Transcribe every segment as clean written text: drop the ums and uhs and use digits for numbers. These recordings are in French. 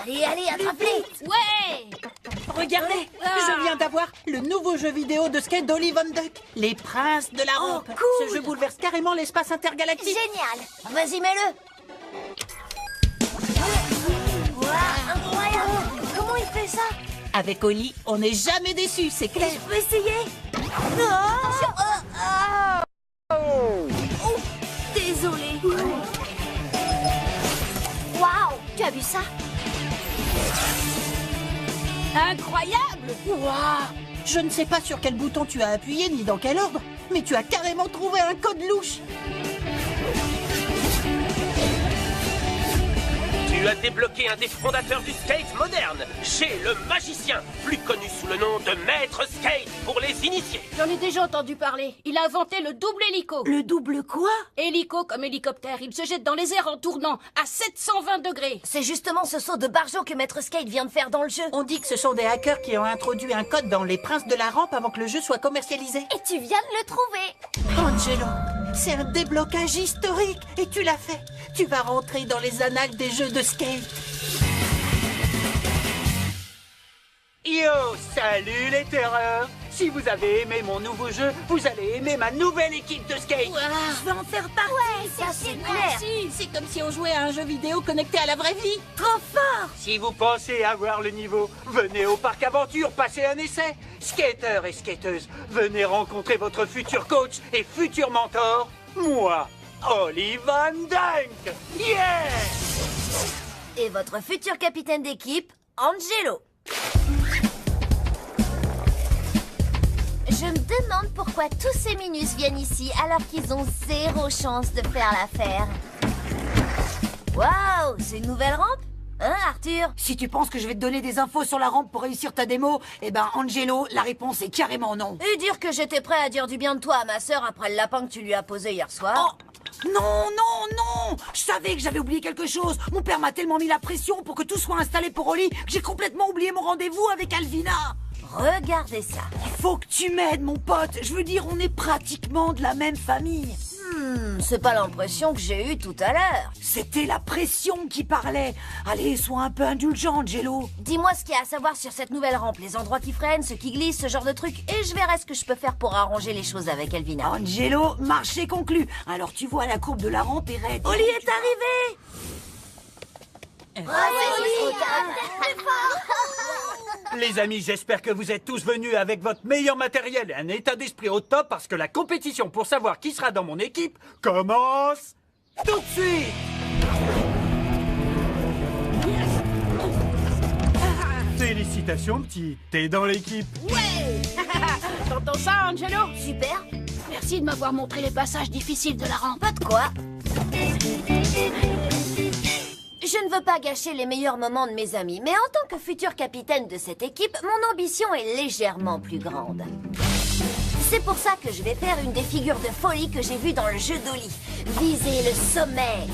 Allez, allez, attrape-les. Ouais. Regardez, je viens d'avoir le nouveau jeu vidéo de skate d'Ollie Von Duck, Les Princes de la Rampe. cool. Ce jeu bouleverse carrément l'espace intergalactique. Génial. Vas-y, mets-le. Wow, incroyable. Comment il fait ça? Avec Ollie, on n'est jamais déçu, c'est clair. Je peux essayer? Attention. Oh, désolé. Waouh, tu as vu ça? Incroyable. Waouh! Je ne sais pas sur quel bouton tu as appuyé ni dans quel ordre, mais tu as carrément trouvé un code louche. Tu as débloqué un des fondateurs du skate moderne, chez le magicien, plus connu sous le nom de Maître Skate pour les initiés. J'en ai déjà entendu parler. Il a inventé le double hélico. Le double quoi? Hélico comme hélicoptère. Il se jette dans les airs en tournant à 720 degrés. C'est justement ce saut de barjo que Maître Skate vient de faire dans le jeu. On dit que ce sont des hackers qui ont introduit un code dans Les Princes de la Rampe avant que le jeu soit commercialisé. Et tu viens de le trouver. Angelo, c'est un déblocage historique et tu l'as fait. Tu vas rentrer dans les annales des jeux de skate. Yo, salut les terreurs! Si vous avez aimé mon nouveau jeu, vous allez aimer ma nouvelle équipe de skate! Je vais en faire partie. Ouais, ça c'est clair. C'est comme si on jouait à un jeu vidéo connecté à la vraie vie. Trop fort. Si vous pensez avoir le niveau, venez au parc aventure passer un essai! Skateurs et skateuses, venez rencontrer votre futur coach et futur mentor, moi, Ollie Von Dunk! Yeah! Et votre futur capitaine d'équipe, Angelo. Je me demande pourquoi tous ces minus viennent ici alors qu'ils ont zéro chance de faire l'affaire. Waouh, c'est une nouvelle rampe? Hein, Arthur? Si tu penses que je vais te donner des infos sur la rampe pour réussir ta démo, eh ben Angelo, la réponse est carrément non. Et dire que j'étais prêt à dire du bien de toi à ma sœur après le lapin que tu lui as posé hier soir. Oh non, non, non! Je savais que j'avais oublié quelque chose. Mon père m'a tellement mis la pression pour que tout soit installé pour Ollie que j'ai complètement oublié mon rendez-vous avec Alvina. Regardez ça. Il faut que tu m'aides, mon pote. Je veux dire, on est pratiquement de la même famille. C'est pas l'impression que j'ai eue tout à l'heure. C'était la pression qui parlait. Allez, sois un peu indulgent, Angelo. Dis-moi ce qu'il y a à savoir sur cette nouvelle rampe, les endroits qui freinent, ceux qui glissent, ce genre de trucs, et je verrai ce que je peux faire pour arranger les choses avec Elvina. Angelo, marché conclu. Alors tu vois, la courbe de la rampe est raide. Ollie est arrivé. Les amis, j'espère que vous êtes tous venus avec votre meilleur matériel et un état d'esprit au top parce que la compétition pour savoir qui sera dans mon équipe commence tout de suite. Félicitations, petit. T'es dans l'équipe. Ouais. T'entends ça, Angelo? Super. Merci de m'avoir montré les passages difficiles de la rampe. Pas de quoi. Je ne veux pas gâcher les meilleurs moments de mes amis, mais en tant que futur capitaine de cette équipe, mon ambition est légèrement plus grande. C'est pour ça que je vais faire une des figures de folie que j'ai vues dans le jeu d'Ollie. Viser le sommet.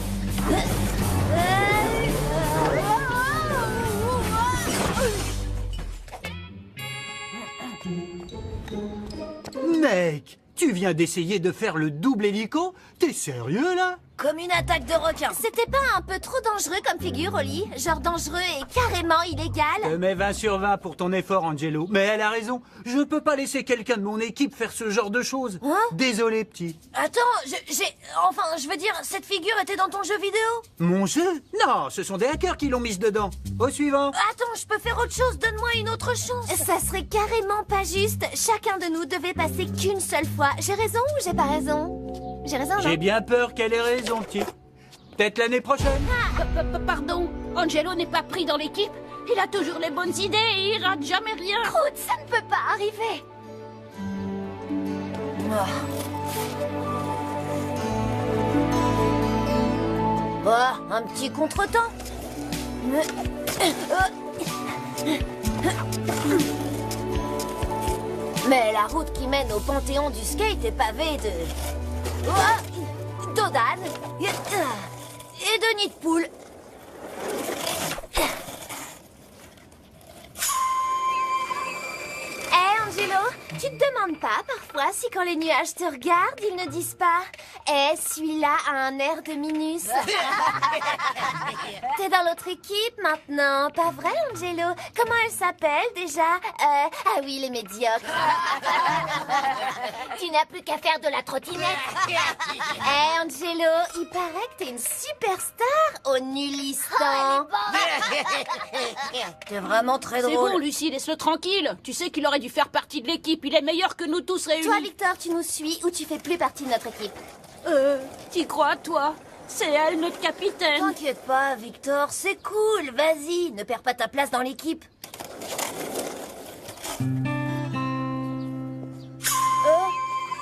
Mec, tu viens d'essayer de faire le double hélico? T'es sérieux là? Comme une attaque de requin. C'était pas un peu trop dangereux comme figure, Ollie? Genre dangereux et carrément illégal? Je mets 20 sur 20 pour ton effort, Angelo. Mais elle a raison. Je peux pas laisser quelqu'un de mon équipe faire ce genre de choses. Hein? Désolé, petit. Attends, Enfin, je veux dire, cette figure était dans ton jeu vidéo? Mon jeu? Non, ce sont des hackers qui l'ont mise dedans. Au suivant. Attends, je peux faire autre chose, donne-moi une autre chance. Ça serait carrément pas juste. Chacun de nous devait passer qu'une seule fois. J'ai raison ou j'ai pas raison? J'ai raison, non? J'ai bien peur qu'elle ait raison, petit. Peut-être l'année prochaine. Pardon, Angelo n'est pas pris dans l'équipe. Il a toujours les bonnes idées et il rate jamais rien. Croûte, ça ne peut pas arriver. Bah, un petit contretemps. Mais la route qui mène au panthéon du skate est pavée d'Odane et de nids de poules. Angelo, tu te demandes demande pas, parfois, si quand les nuages te regardent, ils ne disent pas « Eh, celui-là a un air de Minus ». T'es dans l'autre équipe maintenant, pas vrai, Angelo? Comment elle s'appelle déjà? Ah oui, les médiocres. Tu n'as plus qu'à faire de la trottinette. Eh, Angelo, il paraît que t'es une superstar au Nulistan. T'es vraiment très C'est drôle. bon, Lucie, laisse-le tranquille. Tu sais qu'il aurait dû faire partie de l'équipe. Il est meilleur que nous tous réunis. Toi, Victor, tu nous suis ou tu fais plus partie de notre équipe? T'y crois, toi? C'est elle, notre capitaine. T'inquiète pas, Victor, c'est cool. Vas-y, ne perds pas ta place dans l'équipe.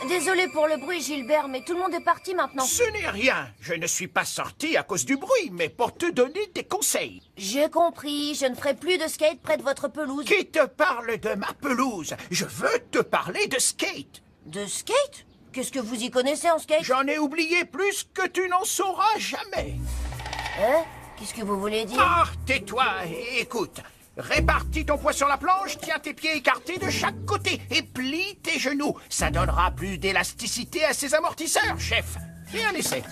Désolé pour le bruit, Gilbert, mais tout le monde est parti maintenant. Ce n'est rien. Je ne suis pas sorti à cause du bruit, mais pour te donner des conseils. J'ai compris, je ne ferai plus de skate près de votre pelouse. Qui te parle de ma pelouse? Je veux te parler de skate. De skate? Qu'est-ce que vous y connaissez en skate? J'en ai oublié plus que tu n'en sauras jamais. Hein? Qu'est-ce que vous voulez dire? Ah, tais-toi et écoute. Répartis ton poids sur la planche, tiens tes pieds écartés de chaque côté et plie tes genoux. Ça donnera plus d'élasticité à ces amortisseurs, chef. Fais un essai.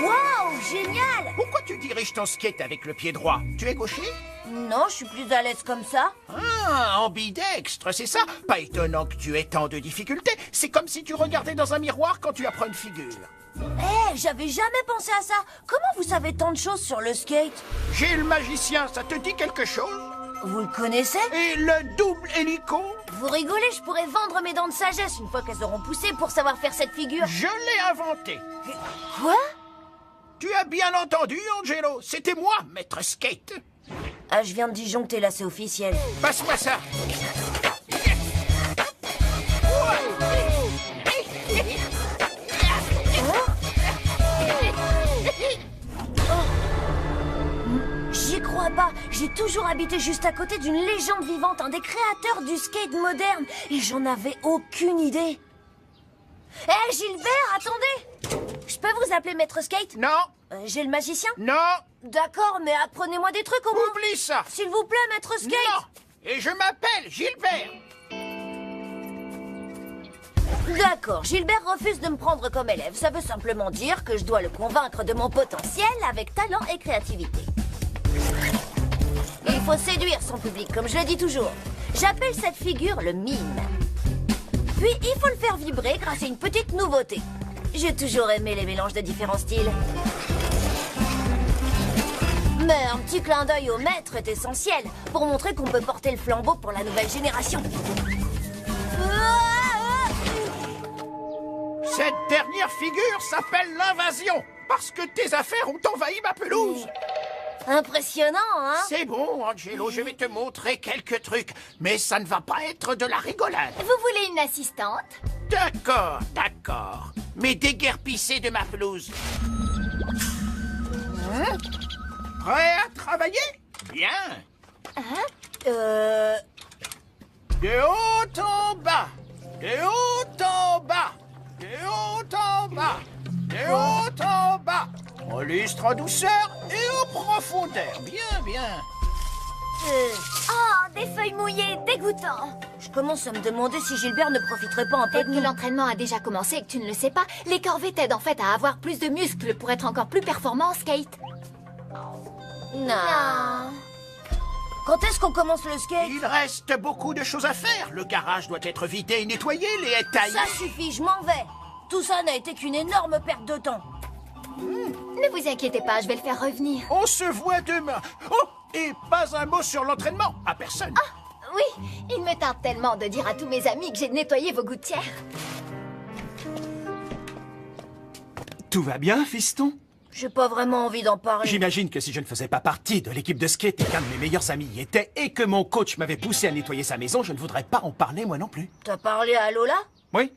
Waouh, génial! Pourquoi tu diriges ton skate avec le pied droit? Tu es gaucher? Non, je suis plus à l'aise comme ça. Ah, ambidextre, c'est ça? Pas étonnant que tu aies tant de difficultés. C'est comme si tu regardais dans un miroir quand tu apprends une figure. Eh, j'avais jamais pensé à ça. Comment vous savez tant de choses sur le skate? J'ai le magicien, ça te dit quelque chose? Vous le connaissez? Et le double hélico? Vous rigolez, je pourrais vendre mes dents de sagesse une fois qu'elles auront poussé pour savoir faire cette figure. Je l'ai inventé. Quoi? Tu as bien entendu, Angelo. C'était moi, maître skate. Ah, je viens de disjoncter là, c'est officiel. Passe-moi ça. J'y crois pas. J'ai toujours habité juste à côté d'une légende vivante, un des créateurs du skate moderne, et j'en avais aucune idée. Eh, Gilbert, attendez! Je peux vous appeler Maître Skate? Non, J'ai le magicien? non, D'accord, mais apprenez-moi des trucs au moins. oublie ça. S'il vous plaît, Maître Skate! Non. Et je m'appelle Gilbert. D'accord, Gilbert refuse de me prendre comme élève. Ça veut simplement dire que je dois le convaincre de mon potentiel avec talent et créativité. Il faut séduire son public, comme je le dis toujours. J'appelle cette figure le mime. Puis, il faut le faire vibrer grâce à une petite nouveauté. J'ai toujours aimé les mélanges de différents styles. Mais un petit clin d'œil au maître est essentiel pour montrer qu'on peut porter le flambeau pour la nouvelle génération. Cette dernière figure s'appelle l'invasion, parce que tes affaires ont envahi ma pelouse. Impressionnant, hein? C'est bon, Angelo, je vais te montrer quelques trucs, mais ça ne va pas être de la rigolade. Vous voulez une assistante? D'accord, d'accord. Mais déguerpissez de ma pelouse. Prêt à travailler? Bien. De haut en bas, de haut en bas, de haut en bas, de haut en bas. On lustre en douceur et en profondeur. Bien, bien. Oh, des feuilles mouillées, dégoûtant. Je commence à me demander si Gilbert ne profiterait pas un peu Peut-être de que nous. l'entraînement a déjà commencé et que tu ne le sais pas. Les corvées t'aident en fait à avoir plus de muscles pour être encore plus performant en skate. Non. Quand est-ce qu'on commence le skate? Il reste beaucoup de choses à faire. Le garage doit être vidé et nettoyé, les haies taillées. Ça suffit, je m'en vais. Tout ça n'a été qu'une énorme perte de temps. Ne vous inquiétez pas, je vais le faire revenir. On se voit demain. Oh, et pas un mot sur l'entraînement. À personne. Oui, il me tente tellement de dire à tous mes amis que j'ai nettoyé vos gouttières. Tout va bien, fiston? J'ai pas vraiment envie d'en parler. J'imagine que si je ne faisais pas partie de l'équipe de skate et qu'un de mes meilleurs amis y était et que mon coach m'avait poussé à nettoyer sa maison, je ne voudrais pas en parler moi non plus. T'as parlé à Lola? Oui.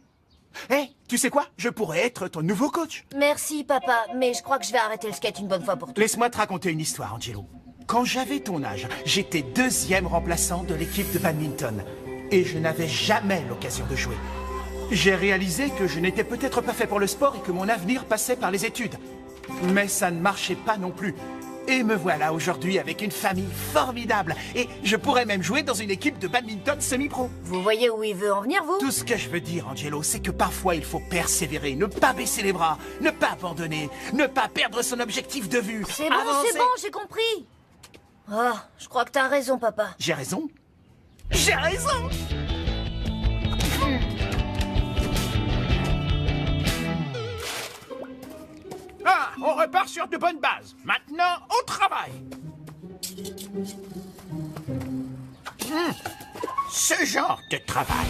Hé, tu sais quoi? Je pourrais être ton nouveau coach. Merci, papa, mais je crois que je vais arrêter le skate une bonne fois pour toutes. Laisse-moi te raconter une histoire, Angelo. Quand j'avais ton âge, j'étais deuxième remplaçant de l'équipe de badminton et je n'avais jamais l'occasion de jouer. J'ai réalisé que je n'étais peut-être pas fait pour le sport et que mon avenir passait par les études. Mais ça ne marchait pas non plus. Et me voilà aujourd'hui avec une famille formidable. Et je pourrais même jouer dans une équipe de badminton semi-pro. Vous voyez où il veut en venir, vous? Tout ce que je veux dire, Angelo, c'est que parfois il faut persévérer, ne pas baisser les bras, ne pas abandonner, ne pas perdre son objectif de vue. C'est bon, Avancer. c'est bon, j'ai compris. Oh, je crois que t'as raison, papa. J'ai raison? J'ai raison! Ah, on repart sur de bonnes bases. Maintenant, au travail. Ce genre de travail.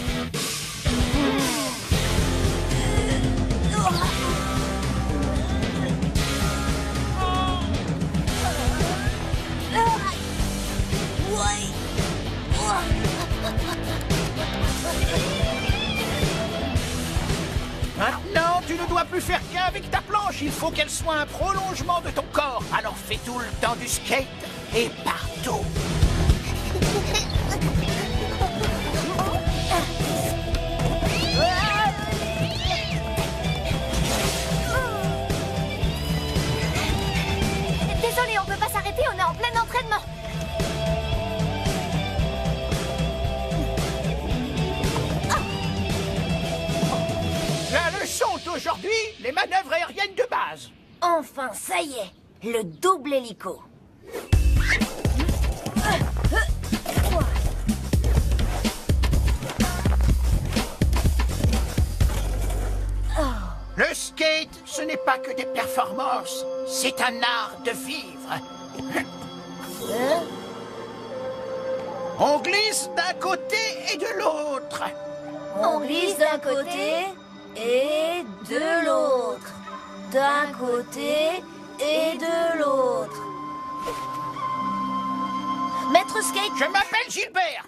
Maintenant, tu ne dois plus faire qu'un avec ta planche. Il faut qu'elle soit un prolongement de ton corps. Alors fais tout le temps du skate et partout. Désolé, on peut pas s'arrêter, on est en plein entraînement. La leçon d'aujourd'hui, les manœuvres aériennes de base. Enfin, ça y est, le double hélico. Le skate, ce n'est pas que des performances, c'est un art de vivre. On glisse d'un côté et de l'autre. On glisse d'un côté et de l'autre. D'un côté et de l'autre. Maître Skate, Je m'appelle Gilbert.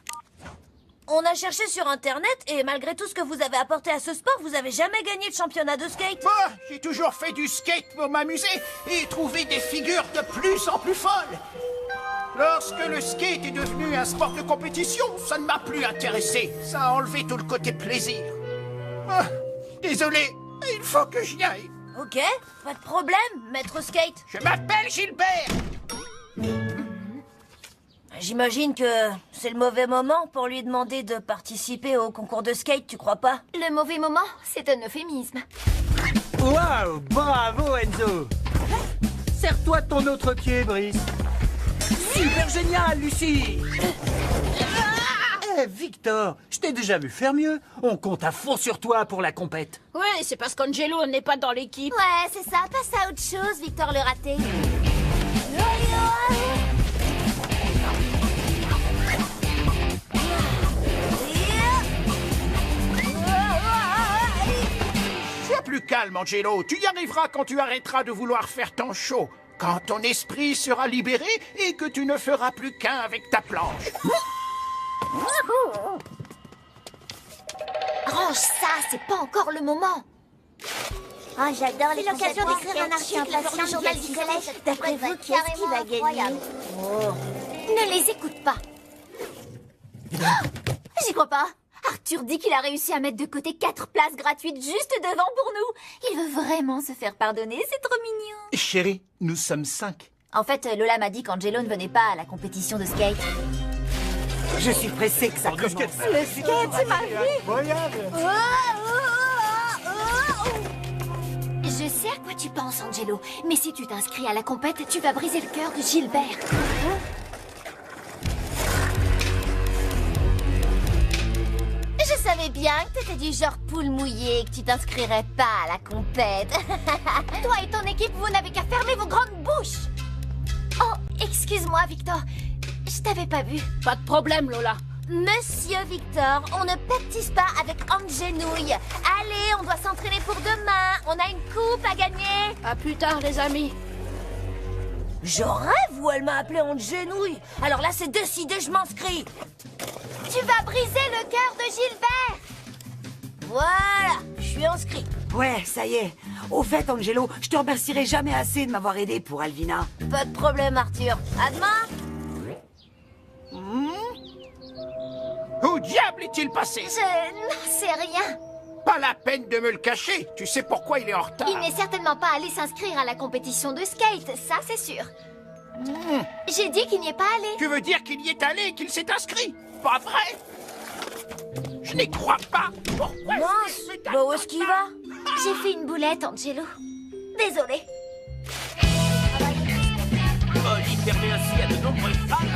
on a cherché sur Internet et malgré tout ce que vous avez apporté à ce sport, vous avez jamais gagné le championnat de skate. Moi, j'ai toujours fait du skate pour m'amuser et trouver des figures de plus en plus folles. Lorsque le skate est devenu un sport de compétition, ça ne m'a plus intéressé. Ça a enlevé tout le côté plaisir. Ah, désolé, il faut que j'y aille. Ok, pas de problème, Maître Skate. Je m'appelle Gilbert. J'imagine que c'est le mauvais moment pour lui demander de participer au concours de skate, tu crois pas? Le mauvais moment, c'est un euphémisme. Waouh, bravo Enzo. Serre-toi de ton autre pied, Brice. Super génial, Lucie. Eh, Victor, je t'ai déjà vu faire mieux. On compte à fond sur toi pour la compète. Ouais, c'est parce qu'Angelo n'est pas dans l'équipe. Ouais, c'est ça, passe à autre chose, Victor le raté. Sois plus calme, Angelo. Tu y arriveras quand tu arrêteras de vouloir faire ton show. Quand ton esprit sera libéré et que tu ne feras plus qu'un avec ta planche. Range ça, c'est pas encore le moment. Ah, j'adore les l'occasion d'écrire un article pour le journal du collège. D'après vous, qui est-ce qui va gagner? Ne les écoute pas. J'y crois pas. Arthur dit qu'il a réussi à mettre de côté 4 places gratuites juste devant pour nous. Il veut vraiment se faire pardonner, c'est trop mignon. Chérie, nous sommes 5. En fait, Lola m'a dit qu'Angelo ne venait pas à la compétition de skate. Je suis pressée que ça commence. Le skate, c'est ma vie. Je sais à quoi tu penses, Angelo. Mais si tu t'inscris à la compète, tu vas briser le cœur de Gilbert. Je savais bien que t'étais du genre poule mouillée et que tu t'inscrirais pas à la compète. Toi et ton équipe, vous n'avez qu'à fermer vos grandes bouches. Oh, excuse-moi, Victor. Je t'avais pas vu. Pas de problème, Lola. Monsieur Victor, on ne pactise pas avec Angenouille. Allez, on doit s'entraîner pour demain. On a une coupe à gagner. À plus tard, les amis. Je rêve où elle m'a appelé Angenouille. Alors là, c'est décidé, je m'inscris. Tu vas briser le cœur de Gilbert. Voilà, je suis inscrit. Ouais, ça y est. Au fait, Angelo, je te remercierai jamais assez de m'avoir aidé pour Alvina. Pas de problème, Arthur. À demain. Où diable est-il passé? Je n'en sais rien. Pas la peine de me le cacher. Tu sais pourquoi il est en retard. Il n'est certainement pas allé s'inscrire à la compétition de skate, ça c'est sûr. J'ai dit qu'il n'y est pas allé. Tu veux dire qu'il y est allé et qu'il s'est inscrit? Pas vrai? Je n'y crois pas. Pourquoi Mince, bah où est-ce qu'il va? J'ai fait une boulette, Angelo. Désolée. Oli permet ainsi à de nombreuses femmes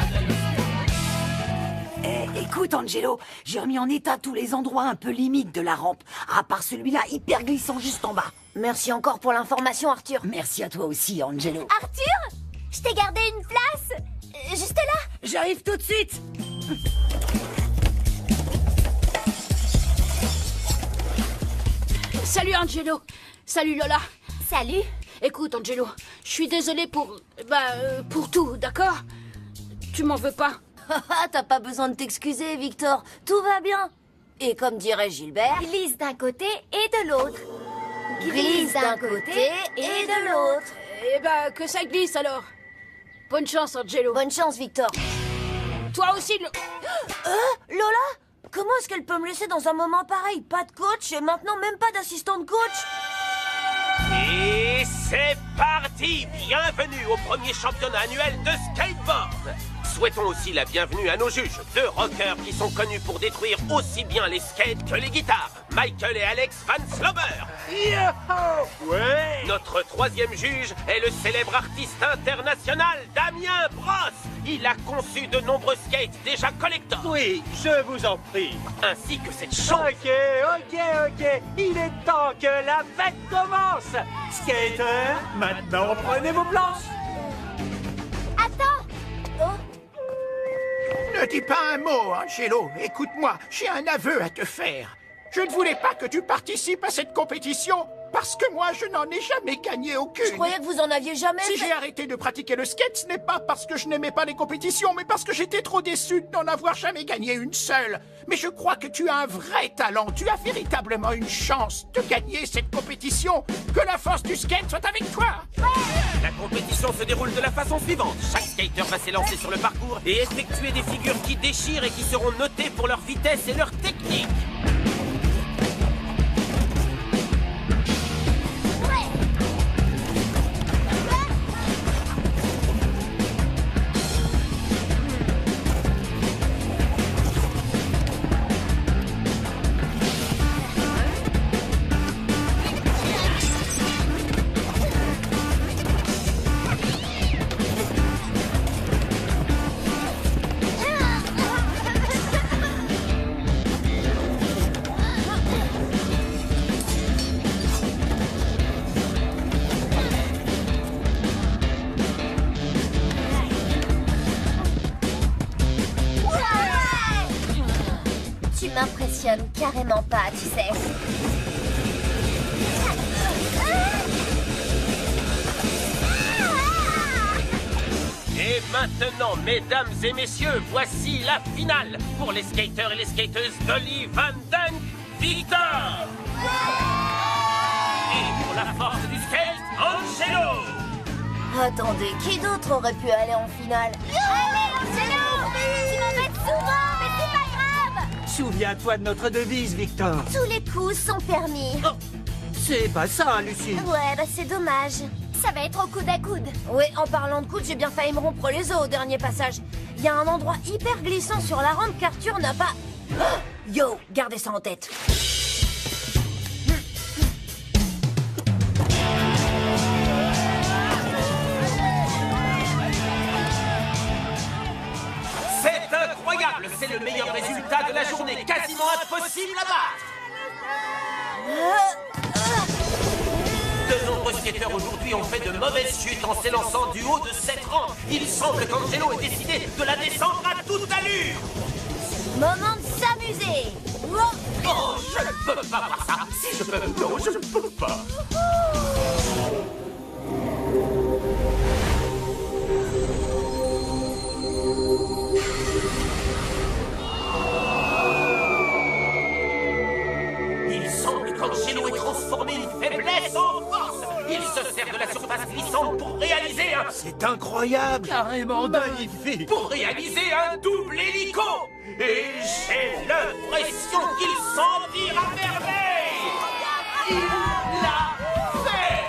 Écoute, Angelo, j'ai remis en état tous les endroits un peu limites de la rampe, à part celui-là hyper glissant juste en bas. Merci encore pour l'information, Arthur. Merci à toi aussi, Angelo. Arthur, je t'ai gardé une place. Juste là. J'arrive tout de suite. Salut Angelo. Salut Lola. Salut. Écoute Angelo, je suis désolée pour tout, d'accord? Tu m'en veux pas? T'as pas besoin de t'excuser, Victor. Tout va bien. Et comme dirait Gilbert, Glisse d'un côté et de l'autre. glisse d'un côté et de l'autre. Eh ben, que ça glisse alors. Bonne chance Angelo. Bonne chance, Victor. Toi aussi, Lola? Comment est-ce qu'elle peut me laisser dans un moment pareil? Pas de coach et maintenant même pas d'assistant de coach? Et c'est parti! Bienvenue au premier championnat annuel de skateboard! Souhaitons aussi la bienvenue à nos juges, deux rockers qui sont connus pour détruire aussi bien les skates que les guitares, Michael et Alex Van Slobber. Yo! Ouais! Notre troisième juge est le célèbre artiste international Damien Brosse. Il a conçu de nombreux skates déjà collector. Oui, je vous en prie. Ainsi que cette chanson. Ok. Il est temps que la fête commence. Skater, maintenant prenez vos planches. Attends. Ne dis pas un mot, Angelo. Écoute-moi, j'ai un aveu à te faire. Je ne voulais pas que tu participes à cette compétition parce que moi, je n'en ai jamais gagné aucune. Je croyais que vous en aviez jamais Si fait. j'ai arrêté de pratiquer le skate, ce n'est pas parce que je n'aimais pas les compétitions, mais parce que j'étais trop déçu de n'en avoir jamais gagné une seule. Mais je crois que tu as un vrai talent. Tu as véritablement une chance de gagner cette compétition. Que la force du skate soit avec toi. La compétition se déroule de la façon suivante. Chaque skater va s'élancer sur le parcours et effectuer des figures qui déchirent et qui seront notées pour leur vitesse et leur technique. Tu m'impressionnes carrément pas, tu sais. Et maintenant, mesdames et messieurs, voici la finale pour les skaters et les skateuses d'Oli Van Dunk Victor. Et pour la force du skate, Angelo. Attendez, qui d'autre aurait pu aller en finale? Allez, Angelo. Tu m'embêtes souvent, mais c'est pas grave. Souviens-toi de notre devise, Victor. Tous les coups sont permis. C'est pas ça, Lucie. Ouais, bah c'est dommage. Ça va être au coude à coude. Oui, en parlant de coude, j'ai bien failli me rompre les os au dernier passage. Il y a un endroit hyper glissant sur la rampe qu'Arthur n'a pas... Oh, yo, gardez ça en tête. C'est incroyable, c'est le meilleur résultat de la journée, quasiment impossible à battre. De nombreux skateurs aujourd'hui ont fait de mauvaises chutes en s'élançant du haut de cette rampe. Il semble qu'Angelo ait décidé de la descendre à toute allure. Moment de s'amuser. Oh, je ne peux pas voir ça. Si je peux, non, je ne peux pas. Il semble qu'Angelo ait transformé une faiblesse en force. Il se sert de la surface glissante pour réaliser un... C'est incroyable. Carrément magnifique. Pour réaliser un double hélico. Et j'ai l'impression qu'il s'en tire à merveille. Il l'a fait.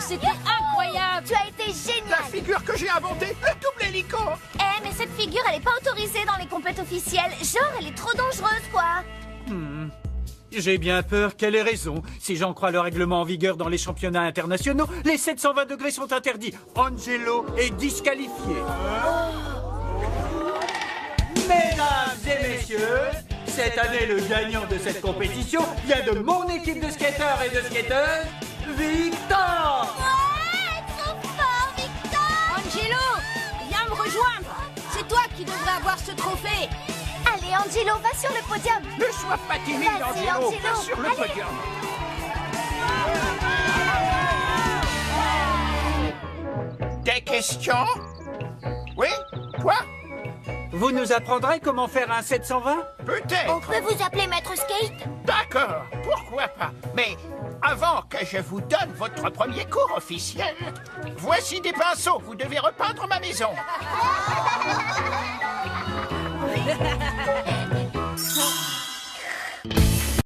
c'était incroyable. Tu as été La génial. figure que j'ai inventée, le double hélico. Mais cette figure, elle est pas autorisée dans les compètes officielles. Genre, elle est trop dangereuse, quoi. J'ai bien peur qu'elle ait raison. Si j'en crois le règlement en vigueur dans les championnats internationaux, les 720 degrés sont interdits. Angelo est disqualifié. Mesdames et messieurs, cette année, le gagnant de cette compétition vient de mon équipe de skateurs et de skateuses, Victor! Ouais, trop fort, Victor. Angelo, viens me rejoindre. C'est toi qui devrais avoir ce trophée. Allez, Angelo, va sur le podium. Ne sois pas timide, Vas-y, Angelo. Angelo. Va sur le Allez. podium. Des questions? Oui, toi? Vous nous apprendrez comment faire un 720? On Peut-être. peut vous appeler Maître Skate? D'accord, pourquoi pas. Mais avant que je vous donne votre premier cours officiel, voici des pinceaux. Vous devez repeindre ma maison.